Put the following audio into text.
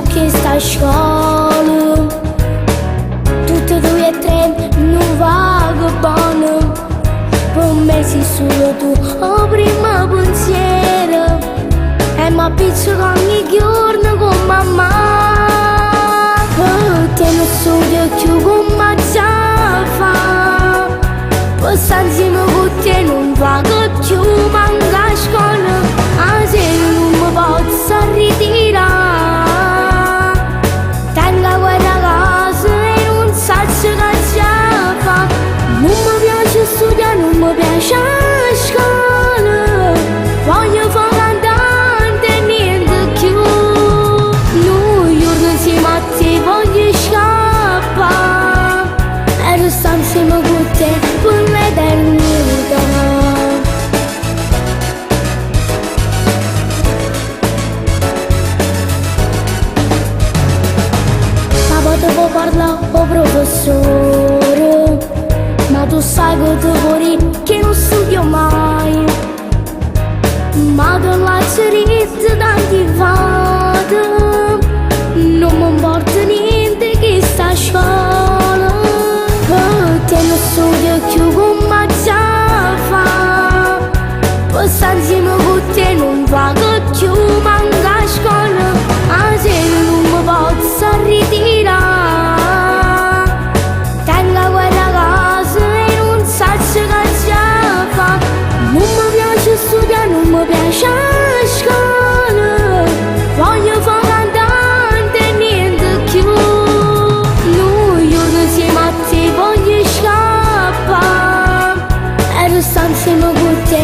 che sta a scuola, tutte e due e tre non vago buono. Per me sei solo tu, oh prima pensiero, e mi appiccico ogni giorno con mamma. Te non studio più come già fa, posso insieme con te non vago più, manca a scuola, a sera non mi posso ritirare. Tengo quella casa e non so che già fa. Non mi piace studiare, non mi piace a scuola, voglio fare cantante e niente più. Noi giorni insieme a te voglio scappare e restare insieme con te per l'eternità. Devo parlare o professore, ma tu sai che devo dire che non studio mai. Ma che lacerizzo tanti fate, non mi importa niente che sta a scuola. Te non studio più come già fa, posso insieme con te non vago più, manca a scuola, a sera non mi posso ritirare. Non mi piace a scuola, voglio fare cantante e niente più. Noi giorni insieme a te voglio scappare e restare insieme con te